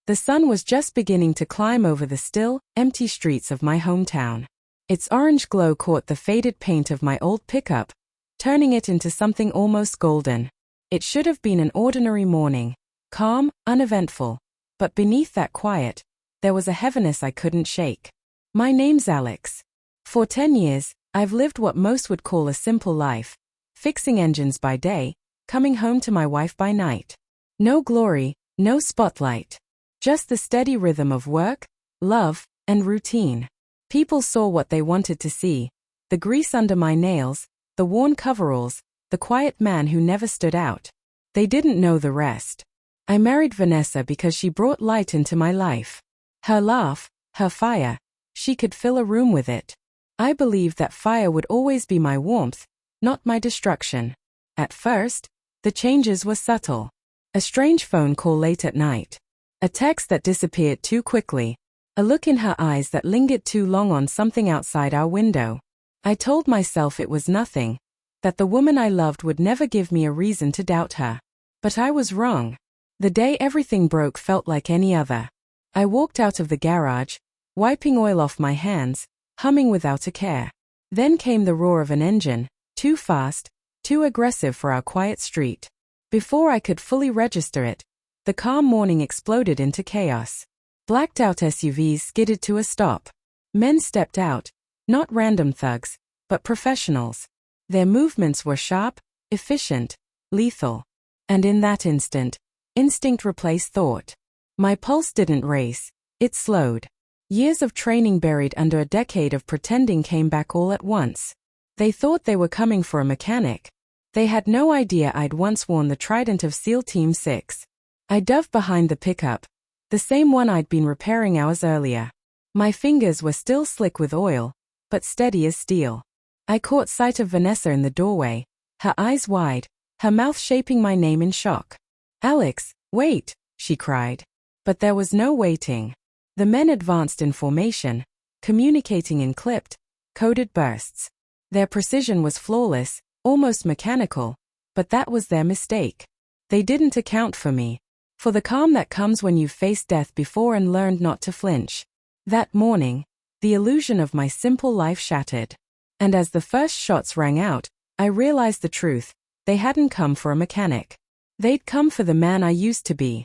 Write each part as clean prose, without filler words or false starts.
The sun was just beginning to climb over the still, empty streets of my hometown. Its orange glow caught the faded paint of my old pickup, turning it into something almost golden. It should have been an ordinary morning, calm, uneventful, but beneath that quiet, there was a heaviness I couldn't shake. My name's Alex. For 10 years, I've lived what most would call a simple life, fixing engines by day, coming home to my wife by night. No glory, no spotlight. Just the steady rhythm of work, love, and routine. People saw what they wanted to see. The grease under my nails, the worn coveralls, the quiet man who never stood out. They didn't know the rest. I married Vanessa because she brought light into my life. Her laugh, her fire, she could fill a room with it. I believed that fire would always be my warmth, not my destruction. At first, the changes were subtle. A strange phone call late at night. A text that disappeared too quickly. A look in her eyes that lingered too long on something outside our window. I told myself it was nothing, that the woman I loved would never give me a reason to doubt her. But I was wrong. The day everything broke felt like any other. I walked out of the garage, wiping oil off my hands, humming without a care. Then came the roar of an engine, too fast, too aggressive for our quiet street. Before I could fully register it, the calm morning exploded into chaos. Blacked-out SUVs skidded to a stop. Men stepped out, not random thugs, but professionals. Their movements were sharp, efficient, lethal. And in that instant, instinct replaced thought. My pulse didn't race, it slowed. Years of training buried under a decade of pretending came back all at once. They thought they were coming for a mechanic. They had no idea I'd once worn the trident of SEAL Team 6. I dove behind the pickup, the same one I'd been repairing hours earlier. My fingers were still slick with oil, but steady as steel. I caught sight of Vanessa in the doorway, her eyes wide, her mouth shaping my name in shock. "Alex, wait," she cried. But there was no waiting. The men advanced in formation, communicating in clipped, coded bursts. Their precision was flawless, almost mechanical, but that was their mistake. They didn't account for me. For the calm that comes when you've faced death before and learned not to flinch. That morning, the illusion of my simple life shattered. And as the first shots rang out, I realized the truth. They hadn't come for a mechanic. They'd come for the man I used to be.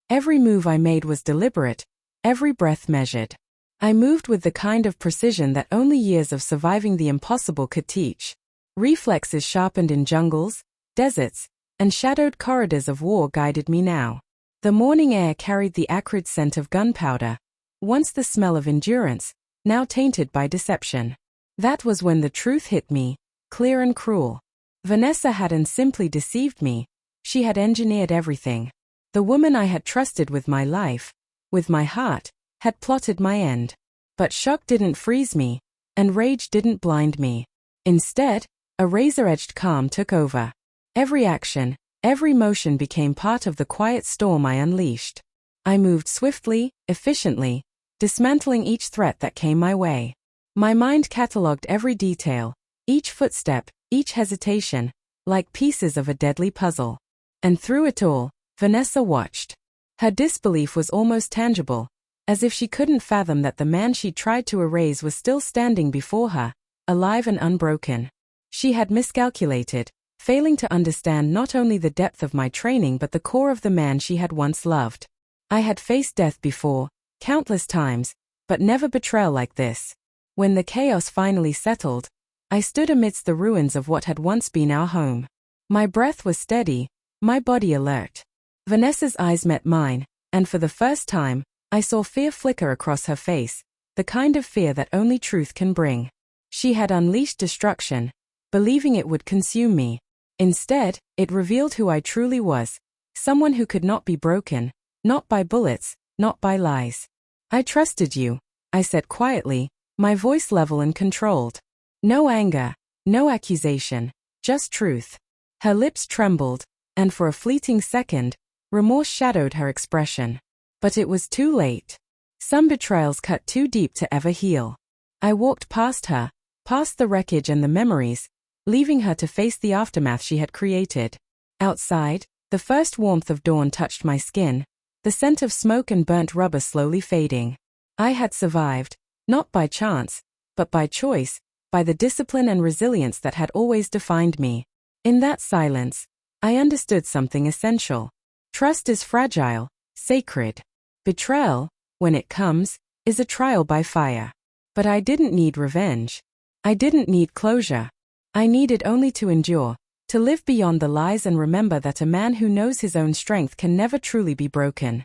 Every move I made was deliberate, every breath measured. I moved with the kind of precision that only years of surviving the impossible could teach. Reflexes sharpened in jungles, deserts, and shadowed corridors of war guided me now. The morning air carried the acrid scent of gunpowder, once the smell of endurance, now tainted by deception. That was when the truth hit me, clear and cruel. Vanessa hadn't simply deceived me, she had engineered everything. The woman I had trusted with my life, with my heart, had plotted my end. But shock didn't freeze me, and rage didn't blind me. Instead, a razor-edged calm took over. Every action, every motion became part of the quiet storm I unleashed. I moved swiftly, efficiently, dismantling each threat that came my way. My mind catalogued every detail, each footstep, each hesitation, like pieces of a deadly puzzle. And through it all, Vanessa watched. Her disbelief was almost tangible, as if she couldn't fathom that the man she tried to erase was still standing before her, alive and unbroken. She had miscalculated, failing to understand not only the depth of my training but the core of the man she had once loved. I had faced death before, countless times, but never betrayal like this. When the chaos finally settled, I stood amidst the ruins of what had once been our home. My breath was steady, my body alert. Vanessa's eyes met mine, and for the first time, I saw fear flicker across her face, the kind of fear that only truth can bring. She had unleashed destruction, believing it would consume me. Instead, it revealed who I truly was, someone who could not be broken, not by bullets, not by lies. "I trusted you," I said quietly, my voice level and controlled. No anger, no accusation, just truth. Her lips trembled, and for a fleeting second, remorse shadowed her expression. But it was too late. Some betrayals cut too deep to ever heal. I walked past her, past the wreckage and the memories, leaving her to face the aftermath she had created. Outside, the first warmth of dawn touched my skin, the scent of smoke and burnt rubber slowly fading. I had survived, not by chance, but by choice, by the discipline and resilience that had always defined me. In that silence, I understood something essential. Trust is fragile, sacred. Betrayal, when it comes, is a trial by fire. But I didn't need revenge. I didn't need closure. I needed only to endure, to live beyond the lies and remember that a man who knows his own strength can never truly be broken.